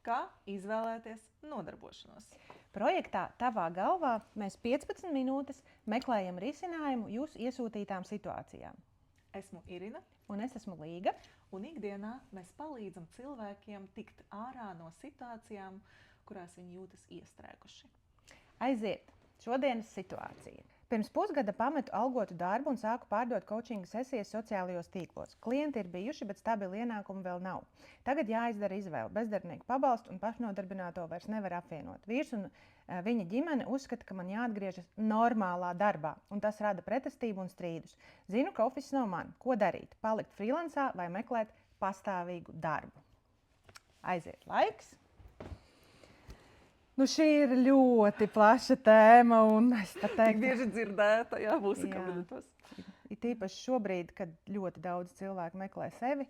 Kā izvēlēties nodarbošanos? Projektā Tavā galvā mēs 15 minūtes meklējam risinājumu jūsu iesūtītām situācijām. Esmu Irina. Un es esmu Līga. Un ikdienā mēs palīdzam cilvēkiem tikt ārā no situācijām, kurās viņi jūtas iestrēguši. Aiziet! Šodienas situācija. Pirms pusgada pametu algotu darbu un sāku pārdot coachinga sesijas sociālajos tīklos. Klienti ir bijuši, bet stabili ienākumi vēl nav. Tagad jāizdara izvēle. Bezdarbnieku pabalstu un pašnodarbināto vairs nevar apvienot. Vīrs un viņa ģimene uzskata, ka man jāatgriežas normālā darbā, un tas rada pretestību un strīdus. Zinu, ka office nav man. Ko darīt? Palikt freelancā vai meklēt pastāvīgu darbu? Aiziet laiks! Nu, šī ir ļoti plaša tēma, un es teiktu, bieži dzirdēta, mūsu kabinetos. Ir tīpaši šobrīd, kad ļoti daudz cilvēku meklē sevi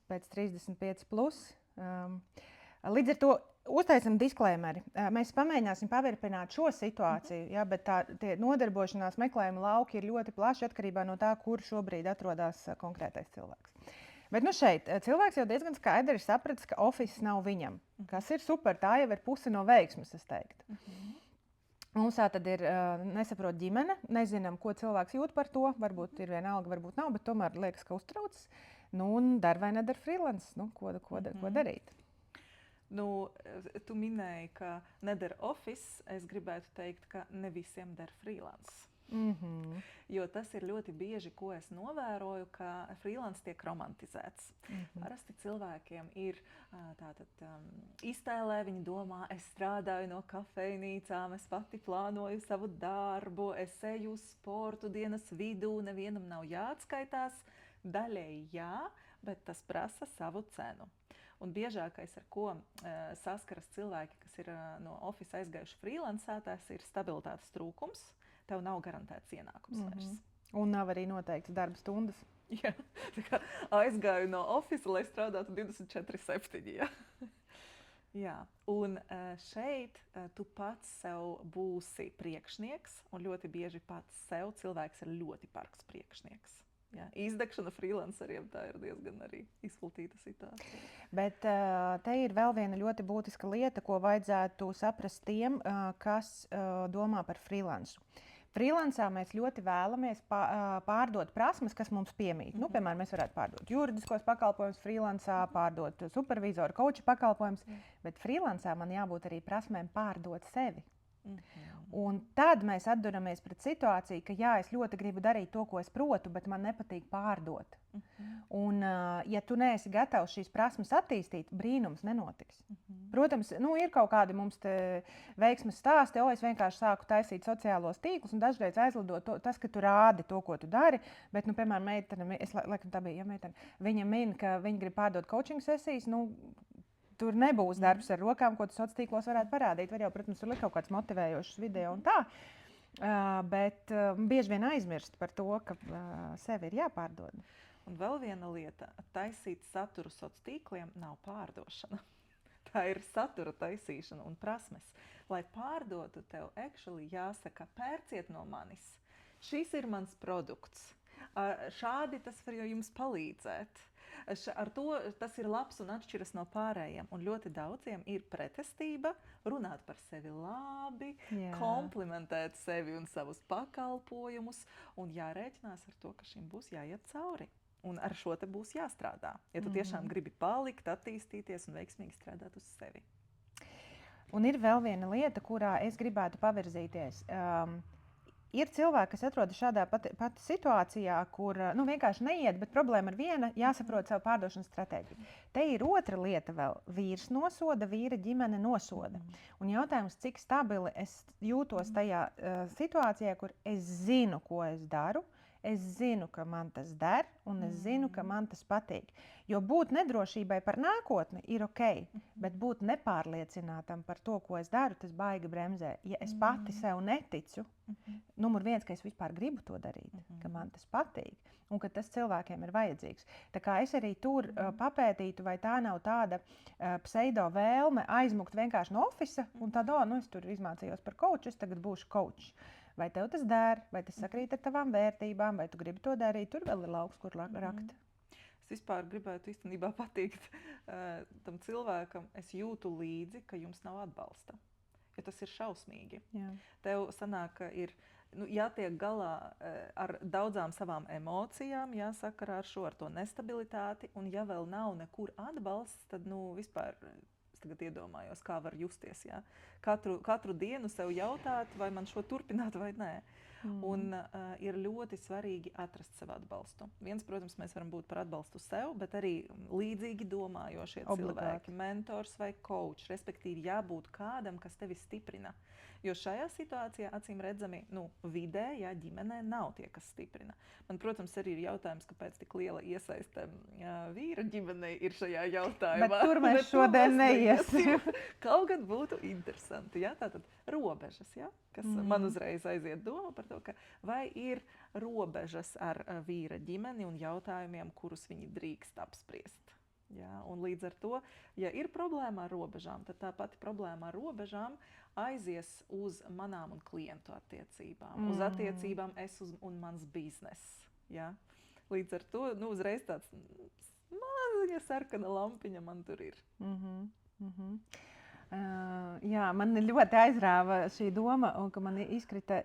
pēc 35 plus. Līdz ar to uztaisim disklēmeri. Mēs pamēģināsim pavirpināt šo situāciju, bet tie nodarbošanās meklējuma lauki ir ļoti plaši atkarībā no tā, kur šobrīd atrodas konkrētais cilvēks. Bet šeit cilvēks jau diezgan skaidri ir sapratis, ka office nav viņam. Kas ir super, tā jau ir puse no veiksmes, es teiktu. Mums tā tad ir nesaprot ģimene, nezinām, ko cilvēks jūt par to. Varbūt ir vienalga, varbūt nav, bet tomēr liekas, ka uztraucas. Un dar vai nedar freelance, ko darīt? Tu minēji, ka nedara office. Es gribētu teikt, ka ne visiem der freelance. Jo tas ir ļoti bieži, ko es novēroju, ka freelance tiek romantizēts. Parasti cilvēkiem ir iztēlē, viņi domā, es strādāju no kafejnīcām, es pati plānoju savu darbu, es eju uz sportu dienas vidū, nevienam nav jāatskaitās. Daļēji jā, bet tas prasa savu cenu. Un biežākais, ar ko saskaras cilvēki, kas ir no office aizgājuši freelancā, tas ir stabilitātes trūkums. Tev nav garantēts ienākums vairs. Un nav arī noteikts darba stundas. Jā, tā kā aizgāju no office, lai strādātu 24/7. Jā, un šeit tu pats sev būsi priekšnieks, un ļoti bieži pats sev cilvēks ir ļoti parks priekšnieks. Jā, izdegšana freelanceriem tā ir diezgan arī izplatīta situācija. Bet te ir vēl viena ļoti būtiska lieta, ko vajadzētu saprast tiem, kas domā par freelancu. Freelancā mēs ļoti vēlamies pārdot prasmes, kas mums piemīt. Piemēram, mēs varētu pārdot juridiskos pakalpojumus freelancā, pārdot supervizoru, coacha pakalpojumus, bet freelancā man jābūt arī prasmēm pārdot sevi. Un tad mēs atduramies pret situāciju, ka jā, es ļoti gribu darīt to, ko es protu, bet man nepatīk pārdot. Un, ja tu neesi gatavs šīs prasmes attīstīt, brīnums nenotiks. Protams, ir kaut kādi mums veiksmes stāsti, es vienkārši sāku taisīt sociālos tīklus un dažreiz aizlido tas, ka tu rādi to, ko tu dari, bet, piemēram, meitene, tā bija meitene, viņa min, ka viņa grib pārdot coaching sesijas, tur nebūs darbs ar rokām, ko tu sociālos tīklos varētu parādīt. Var jau, protams, tur likt kaut kāds motivējošs video un tā, bet bieži vien aizmirst par to, ka sevi ir jāpārdod. Un vēl viena lieta, taisīt saturu sociālos tīkliem nav pārdošana. Tā ir satura taisīšana un prasmes. Lai pārdotu, tev actually jāsaka, pērciet no manis. Šis ir mans produkts. Šādi tas var jums palīdzēt. Ar to tas ir labs un atšķiras no pārējiem. Un ļoti daudziem ir pretestība runāt par sevi labi, komplimentēt sevi un savus pakalpojumus. Un jārēķinās ar to, ka šim būs jāiet cauri. Un ar šo te būs jāstrādā. Ja tu tiešām gribi palikt, attīstīties un veiksmīgi strādāt uz sevi. Un ir vēl viena lieta, kurā es gribētu pavirzīties. Ir cilvēki, kas atrodas šādā pati situācijā, kur vienkārši neiet, bet problēma ir viena, jāsaprot savu pārdošanas stratēģiju. Te ir otra lieta vēl. Vīrs nosoda, vīra ģimene nosoda. Un jautājums, cik stabili es jūtos tajā situācijā, kur es zinu, ko es daru, es zinu, ka man tas der, un es zinu, ka man tas patīk. Jo būt nedrošībai par nākotni ir ok, bet būt nepārliecinātam par to, ko es daru, tas baigi bremzē. Ja es pati sev neticu, numur viens, ka es vispār gribu to darīt, ka man tas patīk, un ka tas cilvēkiem ir vajadzīgs. Tā kā es arī tur papētītu, vai tā nav tāda pseido vēlme aizmukt vienkārši no office, un tad, es tur izmācījos par coachu, es tagad būšu coach. Vai tev tas der, vai tas sakrīt ar tavām vērtībām, vai tu gribi to darīt, tur vēl ir lauks, kur rakt. Es vispār gribētu īstenībā pateikt tam cilvēkam, es jūtu līdzi, ka jums nav atbalsta. Jo tas ir šausmīgi. Jā. Tev sanāk, ka ir jātiek galā ar daudzām savām emocijām, sakarā ar šo, ar to nestabilitāti, un ja vēl nav nekur atbalsts, tad vispār es tagad iedomājos, kā var justies. Jā. Katru dienu sev jautāt, vai man šo turpināt vai nē. Un ir ļoti svarīgi atrast sev atbalstu. Viens, protams, mēs varam būt par atbalstu sev, bet arī līdzīgi domājošie cilvēki, mentors vai coach, respektīvi jābūt kādam, kas tevi stiprina. Jo šajā situācijā, acīm redzami, vidē, ģimenē nav tie, kas stiprina. Man, protams, arī ir jautājums, kāpēc tik liela iesaiste vīra ģimenei ir šajā jautājumā. Bet tur mēs šodien neiesim. Kaut gan būtu interesanti, tātad robežas, kas man uzreiz aiziet doma par to, ka vai ir robežas ar vīra ģimeni un jautājumiem, kurus viņi drīkst apspriest. Un līdz ar to, ja ir problēma ar robežām, tad tā pati problēma ar robežām aizies uz manām un klientu attiecībām, uz attiecībām es un mans bizness. Līdz ar to uzreiz tāds maziņa sarkana lampiņa man tur ir. Jā, man ļoti aizrāva šī doma, un ka man izkrita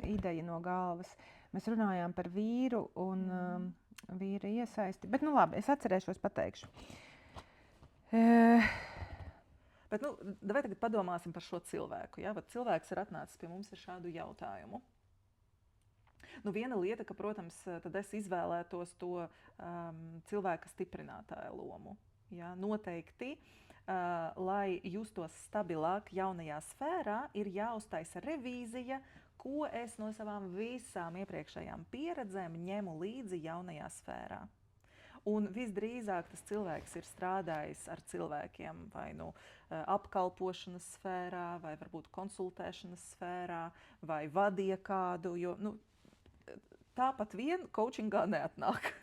ideja no galvas. Mēs runājām par vīru un vīra iesaisti, bet labi, es atcerēšos, pateikšu. Bet vai tagad padomāsim par šo cilvēku, Vat cilvēks ir atnācis pie mums ar šādu jautājumu. Viena lieta, ka, protams, tad es izvēlētos to cilvēka stiprinātāja lomu. Noteikti, lai justos stabilāk jaunajā sfērā, ir jāuztaisa revīzija, ko es no savām visām iepriekšējām pieredzēm ņemu līdzi jaunajā sfērā. Un visdrīzāk tas cilvēks ir strādājis ar cilvēkiem vai apkalpošanas sfērā, vai varbūt konsultēšanas sfērā, vai vadīja kādu, jo tāpat vien coachingā neatnāk.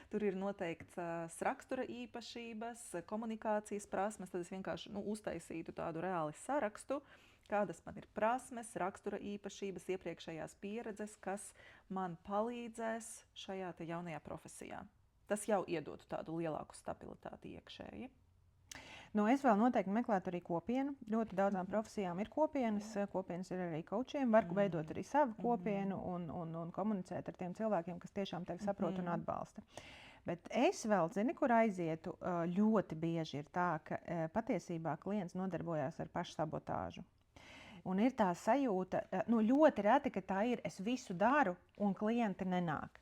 Tur ir noteikts rakstura īpašības, komunikācijas prasmes, tad es vienkārši uztaisītu tādu reāli sarakstu, kādas man ir prasmes, rakstura īpašības, iepriekšējās pieredzes, kas man palīdzēs šajā te jaunajā profesijā. Tas jau iedotu tādu lielāku stabilitāti iekšēji. Es vēl noteikti meklētu arī kopienu. Ļoti daudzām profesijām ir kopienas. Kopienas ir arī coachiem. Var veidot arī savu kopienu un komunicēt ar tiem cilvēkiem, kas tiešām tevi saprot un atbalsta. Bet es vēl zinu, kur aizietu. Ļoti bieži ir tā, ka patiesībā klients nodarbojās ar pašsabotāžu. Un ir tā sajūta, ļoti reti, ka tā ir, es visu daru un klienti nenāk.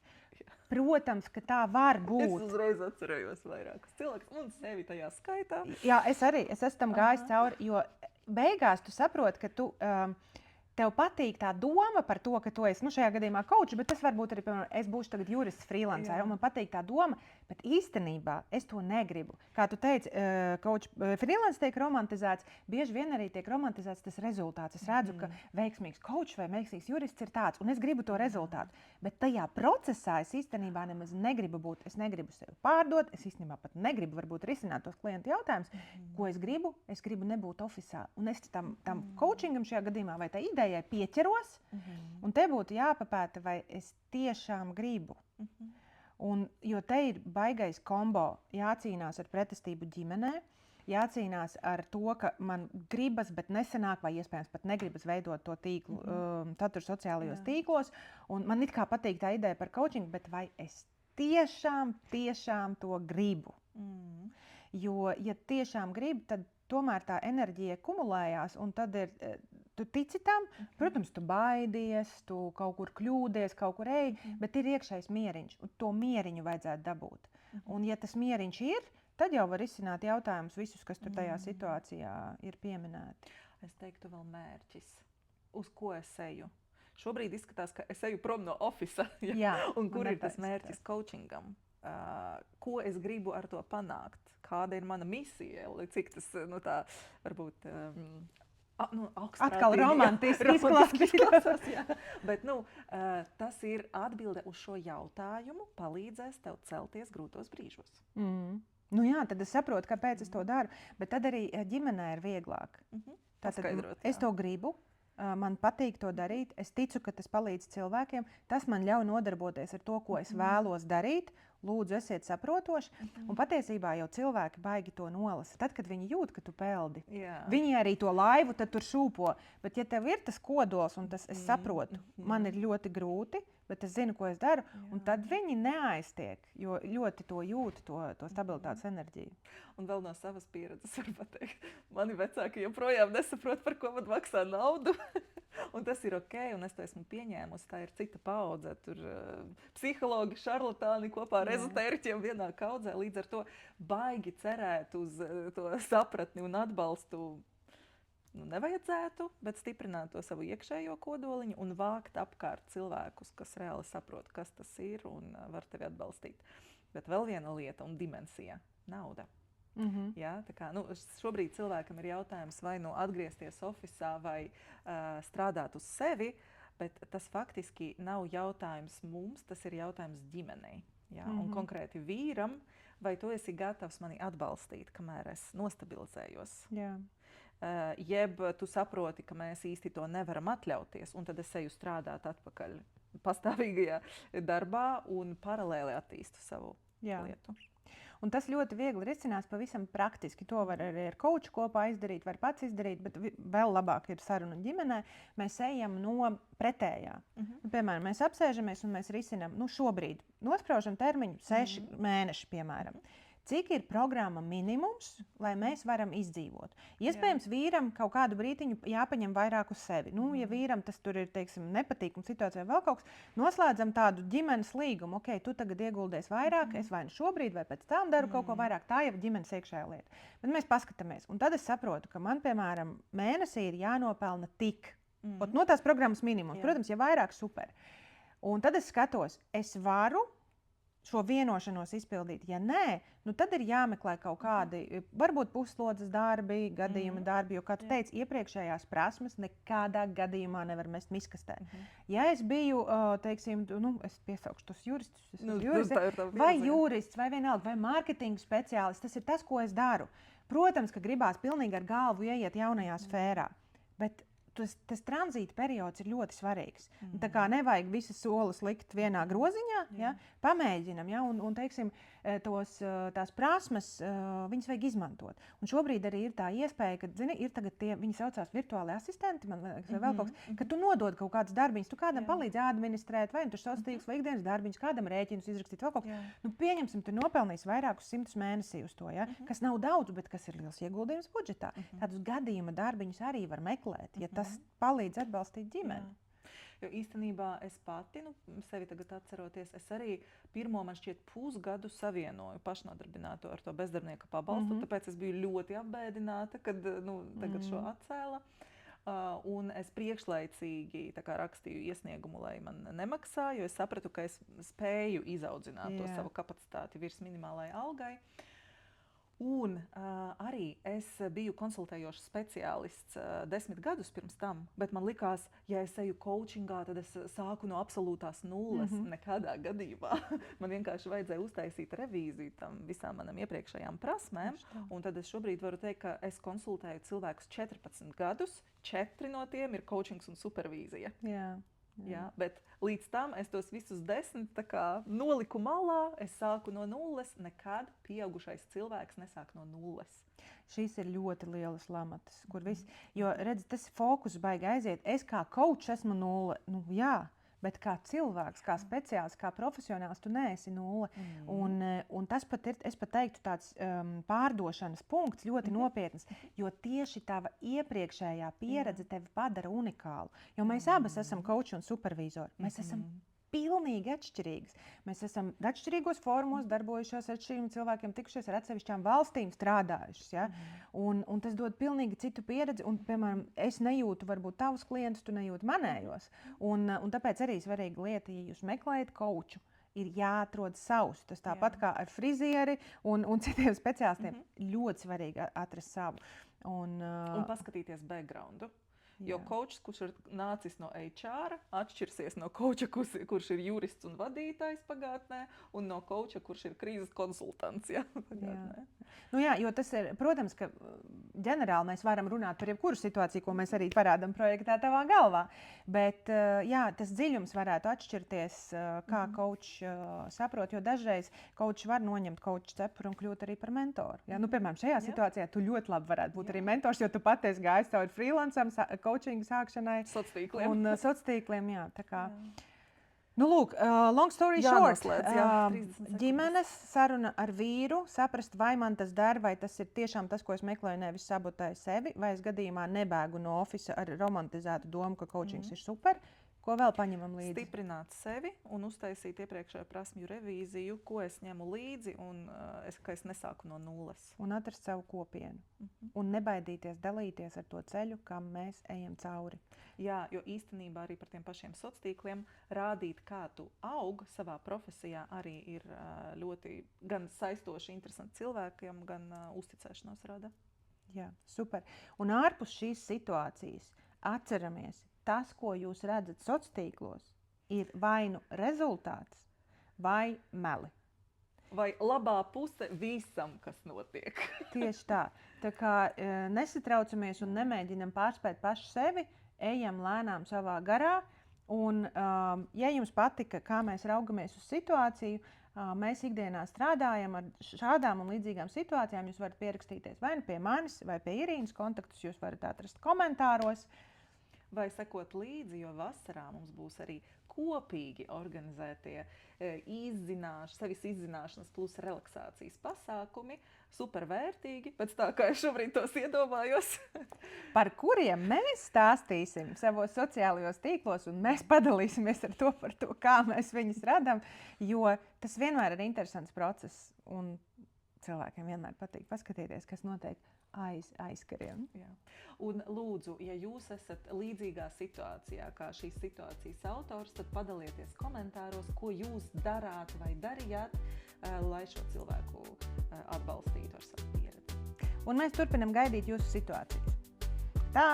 Protams, ka tā var būt. Es uzreiz atcerējos vairākus cilvēkus un sevi tajā skaitā. Jā, es arī. Es esmu tam gājis cauri, jo beigās tu saproti, ka tev patīk tā doma par to, ka tu esi, šajā gadījumā coach, bet tas varbūt arī, piemēram, es būšu tagad jurists freelancer, un man patīk tā doma, bet īstenībā es to negribu. Kā tu teici, coach freelance tiek romantizēts, bieži vien arī tiek romantizēts tas rezultāts. Es redzu, ka veiksmīgs coach vai veiksmīgs jurists ir tāds, un es gribu to rezultātu. Bet tajā procesā es īstenībā nemaz negribu būt, es negribu sevi pārdot, es īstenībā pat negribu varbūt risināt tos klientu jautājumus, ko es gribu nebūt ofisā. Un es tam coachingam šajā gadījumā vai tā idejai pieķeros, un te būtu jāpapēta, vai es tiešām gribu. Jo te ir baigais kombo, jācīnās ar pretestību ģimenē, jācīnās ar to, ka man gribas, bet nesanāk, vai iespējams pat negribas veidot to tīklu, tur sociālajos tīklos, un man it kā patīk tā ideja par coachingu, bet vai es tiešām to gribu? Jo, ja tiešām gribu, tad tomēr tā enerģija kumulējās, un tad ir, tu tici tam, protams, tu baidies, tu kaut kur kļūdies, kaut kur ej, bet ir iekšējs mieriņš, un to mieriņu vajadzētu dabūt. Un ja tas mieriņš ir, tad jau var izsināt jautājumus visus, kas tur tajā situācijā ir pieminēti. Es teiktu vēl mērķis, uz ko es eju. Šobrīd izskatās, ka es eju prom no ofisa, un kur ir tas mērķis coachingam? Ko es gribu ar to panākt? Kāda ir mana misija? Cik tas, varbūt... Atkal romantiski izklausās. Bet tas ir atbilde uz šo jautājumu, palīdzēs tev celties grūtos brīžos. Jā, tad es saprotu, kāpēc es to daru, bet tad arī ģimenē ir vieglāk. Tātad es to gribu, man patīk to darīt, es ticu, ka tas palīdz cilvēkiem, tas man ļauj nodarboties ar to, ko es vēlos darīt, lūdzu, esiet saprotoši. Un patiesībā jau cilvēki baigi to nolasa. Tad, kad viņi jūt, ka tu peldi, viņi arī to laivu tad tur šūpo. Bet ja tev ir tas kodols un tas es saprotu, man ir ļoti grūti, bet es zinu, ko es daru, un tad viņi neaiztiek, jo ļoti to jūt, to stabilitātes enerģiju. Un vēl no savas pieredzes var pateikt, mani vecāki joprojām nesaprot, par ko man maksā naudu. Un tas ir ok, un es to esmu pieņēmusi, tā ir cita paudze. Tur psihologi, šarlatāni kopā ar ezotēriķiem vienā kaudzē. Līdz ar to baigi cerēt uz to sapratni un atbalstu. Nevajadzētu, bet stiprināt to savu iekšējo kodoliņu un vākt apkārt cilvēkus, kas reāli saprot, kas tas ir un var tevi atbalstīt. Bet vēl viena lieta un dimensija – nauda. Ja, tā kā, šobrīd cilvēkam ir jautājums vai atgriezties ofisā vai strādāt uz sevi, bet tas faktiski nav jautājums mums, tas ir jautājums ģimenei. Ja? Un konkrēti vīram, vai tu esi gatavs mani atbalstīt, kamēr es nostabilizējos. Jā. Jeb tu saproti, ka mēs īsti to nevaram atļauties, un tad es eju strādāt atpakaļ pastāvīgajā darbā un paralēli attīstu savu lietu. Un tas ļoti viegli risinās pavisam praktiski. To var arī ar coachu kopā izdarīt, var pats izdarīt, bet vēl labāk ir saruna ģimenē. Mēs ejam no pretējā. Piemēram, mēs apsēžamies un mēs risinām, šobrīd nospraužam termiņu 6 mēneši, piemēram. Cik ir programma minimums, lai mēs varam izdzīvot? Iespējams, vīram kaut kādu brītiņu jāpaņem vairāk uz sevi. Ja vīram tas tur ir, teiksim, nepatīkama situācija vai vēl kaut kas, noslēdzam tādu ģimenes līgumu. Ok, tu tagad ieguldies vairāk, es vai nu šobrīd vai pēc tam daru kaut ko vairāk. Tā jau ir ģimenes iekšējā lieta. Bet mēs paskatāmies. Un tad es saprotu, ka man, piemēram, mēnesī ir jānopelna tik. No tās programmas minimums. Protams, ja vairāk super. Un tad es skatos, es varu šo vienošanos izpildīt. Ja nē, tad ir jāmeklē kaut kādi, varbūt puslodzes darbi, gadījuma darbi, jo, kā tu teici, iepriekšējās prasmes nekādā gadījumā nevar mest miskastē. Ja es biju, teiksim, es piesaukšu tos juristus, vai jurists, vai vienalga, vai mārketinga speciālists, tas ir tas, ko es daru. Protams, ka gribās pilnīgi ar galvu ieiet jaunajā sfērā, bet tas tranzīta periods ir ļoti svarīgs. Tā kā nevajag visas solas likt vienā groziņā, pamēģinam, un teiksim, tās prasmes, viņas vajag izmantot. Un šobrīd arī ir tā iespēja, ka, ir tagad viņi saucās virtuāli asistenti, man liekas, vai vēl kaut kas, ka tu nodod kaut kādus darbiņus, tu kādam palīdzi administrēt, vai tu savus tīklus vai ikdienas darbiņus, kādam rēķinus izrakstīt, vēl kaut kas. Pieņemsim, tu nopelnīs vairākus 100 mēnesī uz to, kas nav daudz, bet kas ir liels ieguldījums budžetā. Tādus gadījuma darbiņus arī var meklēt, ja tas palīdz atbalstīt ģimeni. Jo īstenībā es pati, sevi tagad atceroties, es arī pirmo, man šķiet, pusgadu savienoju pašnodarbināto ar to bezdarbnieka pabalstu, tāpēc es biju ļoti apbēdināta, kad tagad šo atcēla. Un es priekšlaicīgi rakstīju iesniegumu, lai man nemaksā, jo es sapratu, ka es spēju izaudzināt to savu kapacitāti virs minimālai algai. Un arī es biju konsultējošs speciālists 10 gadus pirms tam, bet man likās, ja es eju coachingā, tad es sāku no absolūtās nulles. Nekādā gadījumā. Man vienkārši vajadzēja uztaisīt revīziju tam visām manam iepriekšējām prasmēm. Un tad es šobrīd varu teikt, ka es konsultēju cilvēkus 14 gadus, 4 no tiem ir coachings un supervīzija. Jā, bet līdz tam es tos visus 10 noliku malā, es sāku no nulles, nekad pieaugušais cilvēks nesāk no nulles. Šīs ir ļoti lielas lamatas, kur viss, jo redz, tas fokus baigi aiziet. Es kā coach esmu nulle, jā, bet kā cilvēks, kā speciālists, kā profesionāls, tu neesi nulle. Un tas pat ir, es pat teiktu, tāds pārdošanas punkts ļoti nopietns, jo tieši tava iepriekšējā pieredze tevi padara unikālu. Jo mēs abas esam coachi un supervīzori. Mēs esam pilnīgi atšķirīgas. Mēs esam atšķirīgos formos darbojušos ar šiem cilvēkiem, tikušies ar atsevišķām valstīm strādājušas. Ja? Un tas dod pilnīgi citu pieredzi. Un, piemēram, es nejūtu varbūt tavus klientus, tu nejūti manējos. Un tāpēc arī svarīga lieta, ja jūs meklējat coachu, ir jāatrod savs. Tas tāpat kā ar frizieri un citiem speciālistiem. Ļoti svarīgi atrast savu. Un paskatīties backgroundu. Jo coachs, kurš ir nācis no HR, atšķirsies no coacha, kurš ir jurists un vadītājs pagātnē, un no coacha, kurš ir krīzes konsultants. Ja, pagātnē. Jo tas ir, protams, ka ģenerāli mēs varam runāt par jebkuru situāciju, ko mēs arī parādām projektā tavā galvā. Bet tas dziļums varētu atšķirties, kā coach saprot, jo dažreiz coach var noņemt coach cepuru un kļūt arī par mentoru. Ja? Piemēram, šajā situācijā tu ļoti labi varētu būt arī mentors, jo tu pat esi gājis cauri freelancam, coaching sākšanai un sociāliem. Tā kā. Lūk, long story short, ģimenes saruna ar vīru, saprast, vai man tas der, vai tas ir tiešām tas, ko es meklēju, nevis sabotēju sevi, vai es gadījumā nebēgu no ofisa ar romantizētu domu, ka coachings ir super. Ko vēl paņemam līdzi? Stiprināt sevi un uztaisīt iepriekšējo prasmju revīziju, ko es ņemu līdzi un ka es nesāku no nulles. Un atrast savu kopienu. Un nebaidīties dalīties ar to ceļu, kam mēs ejam cauri. Jā, jo īstenībā arī par tiem pašiem sociāliem rādīt, kā tu aug savā profesijā, arī ir ļoti gan saistoši, interesanti cilvēkiem, gan uzticēšanos rada. Jā, super. Un ārpus šīs situācijas atceramies, tas, ko jūs redzat sociālos tīklos, ir vai nu rezultāts, vai meli. Vai labā puse visam, kas notiek. Tieši tā. Tā kā nesatraucamies un nemēģinam pārspēt paši sevi, ejam lēnām savā garā. Un, ja jums patika, kā mēs raugamies uz situāciju, mēs ikdienā strādājam ar šādām un līdzīgām situācijām. Jūs varat pierakstīties vai nu pie manis, vai pie Irīnas kontaktus, jūs varat atrast komentāros. Vai sekot līdzi, jo vasarā mums būs arī kopīgi organizētie sevis izzināšanas plus relaksācijas pasākumi, supervērtīgi, pēc tā, kā es šobrīd tos iedomājos. Par kuriem mēs stāstīsim savos sociālajos tīklos, un mēs padalīsimies ar to par to, kā mēs viņus radām, jo tas vienmēr ir interesants process, un cilvēkiem vienmēr patīk paskatīties, kas notiek aizkariem. Jā. Un lūdzu, ja jūs esat līdzīgā situācijā, kā šīs situācijas autors, tad padalieties komentāros, ko jūs darāt vai darījāt, lai šo cilvēku atbalstītu ar savu pieredzi. Un mēs turpinam gaidīt jūsu situācijas. Tā!